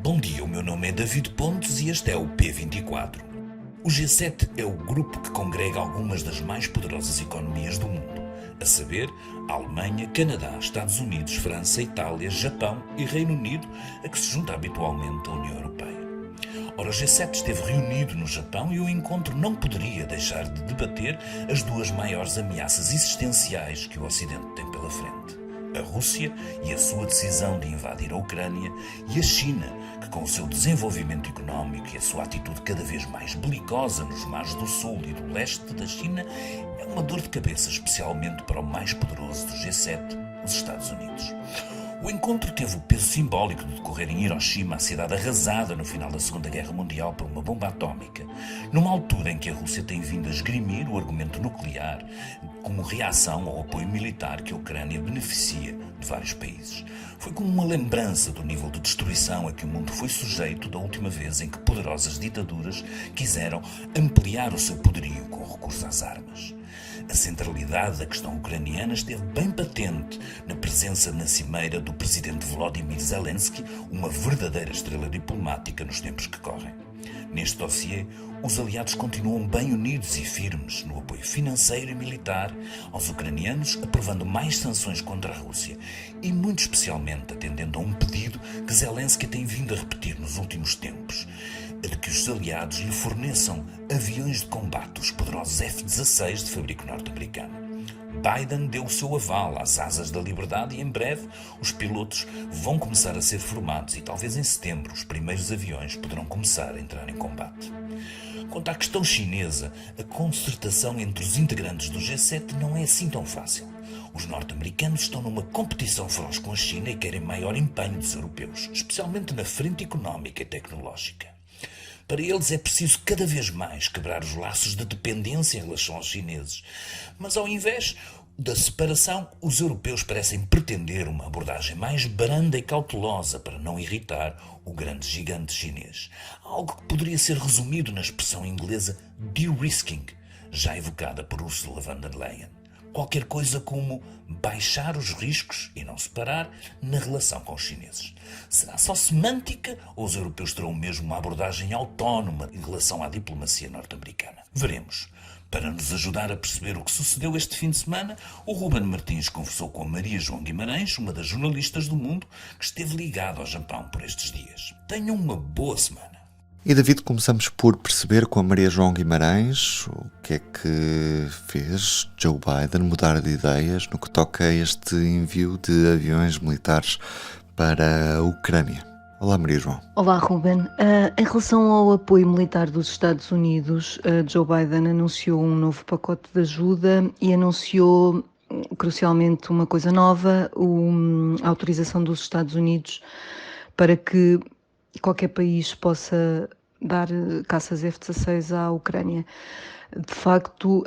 Bom dia, o meu nome é David Pontes e este é o P24. O G7 é o grupo que congrega algumas das mais poderosas economias do mundo, a saber, a Alemanha, Canadá, Estados Unidos, França, Itália, Japão e Reino Unido, a que se junta habitualmente a União Europeia. Ora, o G7 esteve reunido no Japão e o encontro não poderia deixar de debater as duas maiores ameaças existenciais que o Ocidente tem pela frente. A Rússia e a sua decisão de invadir a Ucrânia e a China, que com o seu desenvolvimento económico e a sua atitude cada vez mais belicosa nos mares do sul e do leste da China, é uma dor de cabeça, especialmente para o mais poderoso do G7, os Estados Unidos. O encontro teve o peso simbólico de decorrer em Hiroshima, a cidade arrasada no final da Segunda Guerra Mundial por uma bomba atómica, numa altura em que a Rússia tem vindo a esgrimir o argumento nuclear como reação ao apoio militar que a Ucrânia beneficia de vários países. Foi como uma lembrança do nível de destruição a que o mundo foi sujeito da última vez em que poderosas ditaduras quiseram ampliar o seu poderio com recurso às armas. A centralidade da questão ucraniana esteve bem patente na presença na cimeira do presidente Volodymyr Zelensky, uma verdadeira estrela diplomática nos tempos que correm. Neste dossiê, os aliados continuam bem unidos e firmes no apoio financeiro e militar aos ucranianos, aprovando mais sanções contra a Rússia e, muito especialmente, atendendo a um pedido que Zelensky tem vindo a repetir nos últimos tempos, de que os aliados lhe forneçam aviões de combate, os poderosos F-16 de fabrico norte-americano. Biden deu o seu aval às asas da liberdade e em breve os pilotos vão começar a ser formados e talvez em setembro os primeiros aviões poderão começar a entrar em combate. Quanto à questão chinesa, a concertação entre os integrantes do G7 não é assim tão fácil. Os norte-americanos estão numa competição feroz com a China e querem maior empenho dos europeus, especialmente na frente económica e tecnológica. Para eles é preciso cada vez mais quebrar os laços de dependência em relação aos chineses. Mas ao invés da separação, os europeus parecem pretender uma abordagem mais branda e cautelosa para não irritar o grande gigante chinês. Algo que poderia ser resumido na expressão inglesa de-risking, já evocada por Ursula von der Leyen. Qualquer coisa como baixar os riscos e não separar na relação com os chineses. Será só semântica ou os europeus terão mesmo uma abordagem autónoma em relação à diplomacia norte-americana? Veremos. Para nos ajudar a perceber o que sucedeu este fim de semana, o Ruben Martins conversou com a Maria João Guimarães, uma das jornalistas do Mundo, que esteve ligada ao Japão por estes dias. Tenham uma boa semana. E David, começamos por perceber com a Maria João Guimarães o que é que fez Joe Biden mudar de ideias no que toca a este envio de aviões militares para a Ucrânia. Olá, Maria João. Olá, Ruben. Em relação ao apoio militar dos Estados Unidos, Joe Biden anunciou um novo pacote de ajuda e anunciou, crucialmente, uma coisa nova, a autorização dos Estados Unidos para que qualquer país possa dar caças F-16 à Ucrânia. De facto,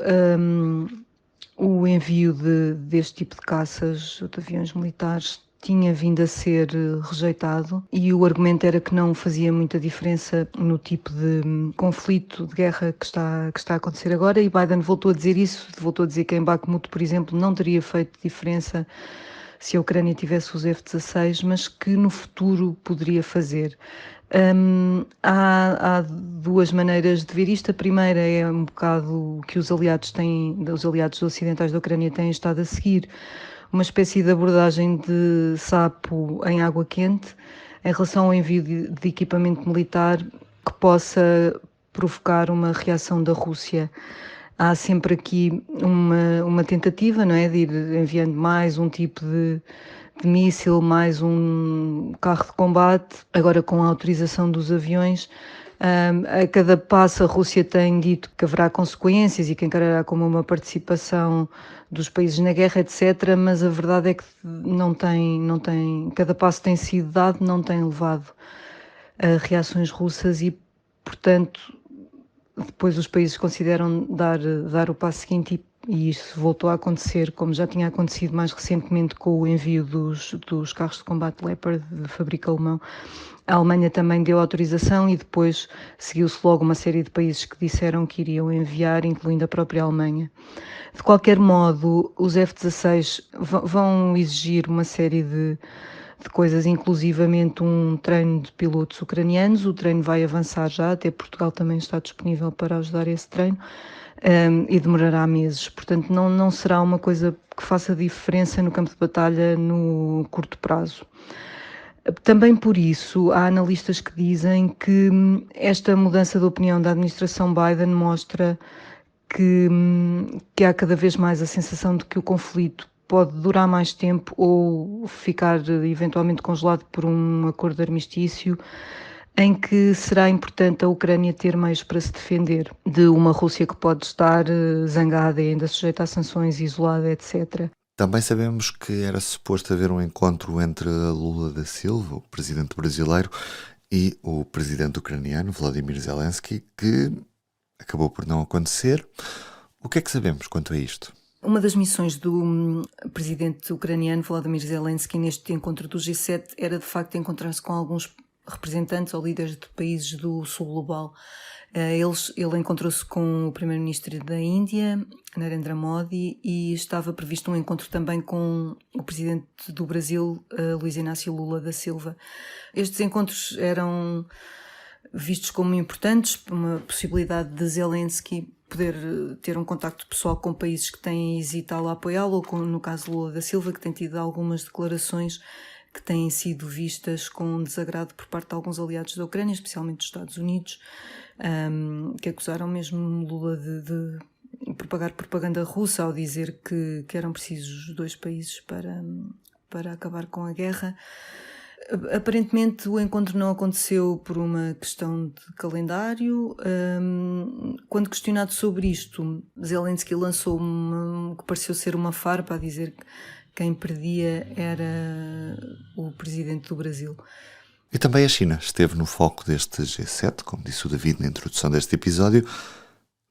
o envio deste tipo de caças, de aviões militares, tinha vindo a ser rejeitado e o argumento era que não fazia muita diferença no tipo de conflito, de guerra que está a acontecer agora, e Biden voltou a dizer isso, voltou a dizer que em Bakhmut, por exemplo, não teria feito diferença se a Ucrânia tivesse os F-16, mas que no futuro poderia fazer. Há duas maneiras de ver isto. A primeira é um bocado o que os aliados ocidentais da Ucrânia têm estado a seguir, uma espécie de abordagem de sapo em água quente em relação ao envio de equipamento militar que possa provocar uma reação da Rússia. Há sempre aqui uma tentativa, não é, de ir enviando mais um tipo de míssil, mais um carro de combate, agora com a autorização dos aviões. A cada passo a Rússia tem dito que haverá consequências e que encarará como uma participação dos países na guerra, etc. Mas a verdade é que não tem, cada passo tem sido dado, não tem levado a reações russas e, portanto, depois os países consideram dar o passo seguinte e isso voltou a acontecer, como já tinha acontecido mais recentemente com o envio dos carros de combate Leopard de fabrico alemão. A Alemanha também deu autorização e depois seguiu-se logo uma série de países que disseram que iriam enviar, incluindo a própria Alemanha. De qualquer modo, os F-16 vão exigir uma série de de coisas, inclusivamente um treino de pilotos ucranianos. O treino vai avançar já, até Portugal também está disponível para ajudar esse treino, e demorará meses. Portanto, não será uma coisa que faça diferença no campo de batalha no curto prazo. Também por isso, há analistas que dizem que esta mudança de opinião da administração Biden mostra que há cada vez mais a sensação de que o conflito pode durar mais tempo ou ficar eventualmente congelado por um acordo de armistício, em que será importante a Ucrânia ter meios para se defender de uma Rússia que pode estar zangada e ainda sujeita a sanções, isolada, etc. Também sabemos que era suposto haver um encontro entre Lula da Silva, o presidente brasileiro, e o presidente ucraniano, Volodymyr Zelensky, que acabou por não acontecer. O que é que sabemos quanto a isto? Uma das missões do presidente ucraniano, Volodymyr Zelensky, neste encontro do G7 era de facto encontrar-se com alguns representantes ou líderes de países do sul global. Ele encontrou-se com o primeiro-ministro da Índia, Narendra Modi, e estava previsto um encontro também com o presidente do Brasil, Luiz Inácio Lula da Silva. Estes encontros eram vistos como importantes, uma possibilidade de Zelensky poder ter um contacto pessoal com países que têm hesitado a apoiá-lo, ou no caso Lula da Silva, que tem tido algumas declarações que têm sido vistas com desagrado por parte de alguns aliados da Ucrânia, especialmente dos Estados Unidos, que acusaram mesmo Lula de propagar propaganda russa ao dizer que eram precisos os dois países para acabar com a guerra. Aparentemente o encontro não aconteceu por uma questão de calendário. Quando questionado sobre isto, Zelensky lançou o que pareceu ser uma farpa a dizer que quem perdia era o presidente do Brasil. E também a China esteve no foco deste G7, como disse o David na introdução deste episódio.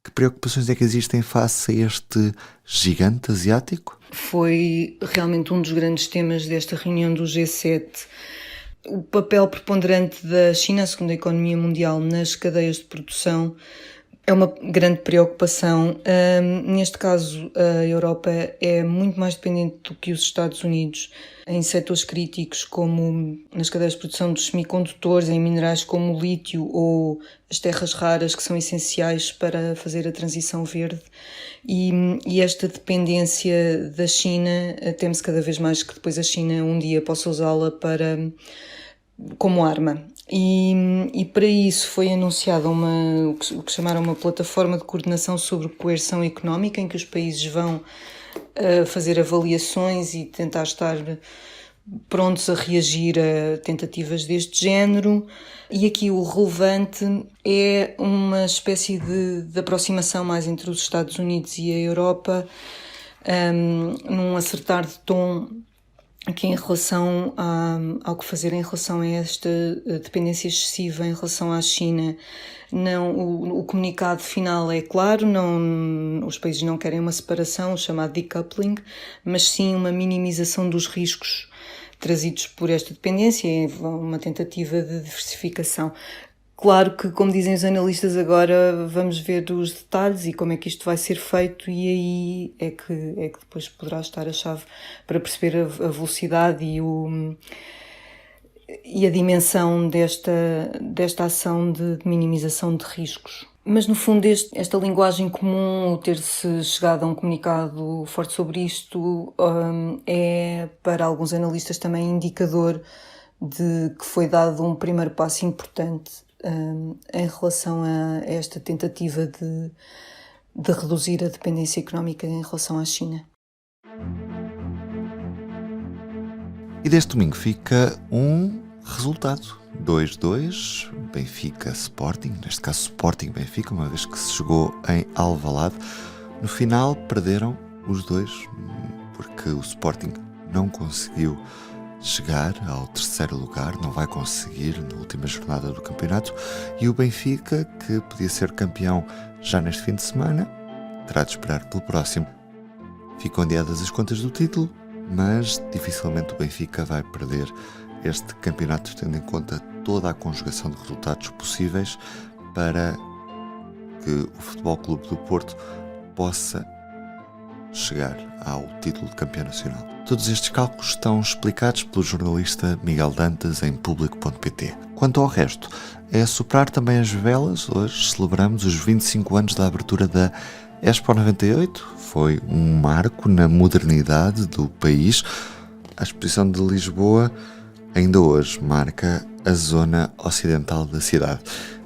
Que preocupações é que existem face a este gigante asiático? Foi realmente um dos grandes temas desta reunião do G7. O papel preponderante da China, a segunda economia mundial, nas cadeias de produção é uma grande preocupação. Neste caso, a Europa é muito mais dependente do que os Estados Unidos em setores críticos, como nas cadeias de produção dos semicondutores, em minerais como o lítio ou as terras raras, que são essenciais para fazer a transição verde. E esta dependência da China, teme-se cada vez mais que depois a China um dia possa usá-la como arma. E para isso foi anunciada o que chamaram uma plataforma de coordenação sobre coerção económica, em que os países vão fazer avaliações e tentar estar prontos a reagir a tentativas deste género. E aqui o relevante é uma espécie de aproximação mais entre os Estados Unidos e a Europa, num acertar de tom aqui em relação ao que fazer em relação a esta dependência excessiva em relação à China. O comunicado final é claro, os países não querem uma separação, o chamado decoupling, mas sim uma minimização dos riscos trazidos por esta dependência, uma tentativa de diversificação. Claro que, como dizem os analistas, agora vamos ver os detalhes e como é que isto vai ser feito, e aí é que depois poderá estar a chave para perceber a velocidade e a dimensão desta ação de minimização de riscos. Mas, no fundo, esta linguagem comum, o ter-se chegado a um comunicado forte sobre isto, é, para alguns analistas, também indicador de que foi dado um primeiro passo importante em relação a esta tentativa de reduzir a dependência económica em relação à China. E deste domingo fica um resultado: 2-2, Benfica-Sporting, neste caso Sporting-Benfica, uma vez que se jogou em Alvalade. No final perderam os dois, porque o Sporting não conseguiu chegar ao terceiro lugar, não vai conseguir na última jornada do campeonato, e o Benfica, que podia ser campeão já neste fim de semana, terá de esperar pelo próximo. Ficam adiadas as contas do título, mas dificilmente o Benfica vai perder este campeonato, tendo em conta toda a conjugação de resultados possíveis para que o Futebol Clube do Porto possa chegar ao título de campeão nacional. Todos estes cálculos estão explicados pelo jornalista Miguel Dantas em público.pt. Quanto ao resto, é soprar também as velas. Hoje celebramos os 25 anos da abertura da Expo 98. Foi um marco na modernidade do país. A exposição de Lisboa ainda hoje marca a zona ocidental da cidade.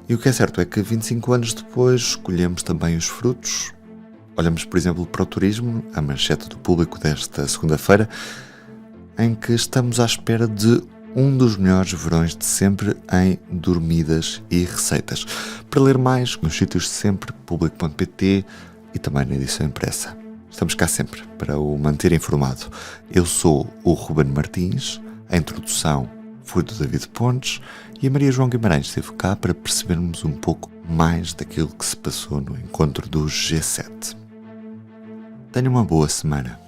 E o que é certo é que 25 anos depois escolhemos também os frutos. Olhamos, por exemplo, para o turismo, a manchete do Público desta segunda-feira, em que estamos à espera de um dos melhores verões de sempre em dormidas e receitas. Para ler mais, nos sítios de sempre, público.pt e também na edição impressa. Estamos cá sempre para o manter informado. Eu sou o Ruben Martins, a introdução foi do David Pontes e a Maria João Guimarães esteve cá para percebermos um pouco mais daquilo que se passou no encontro do G7. Tenha uma boa semana.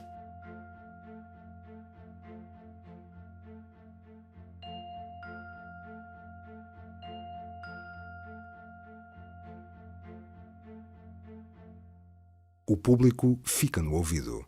O público fica no ouvido.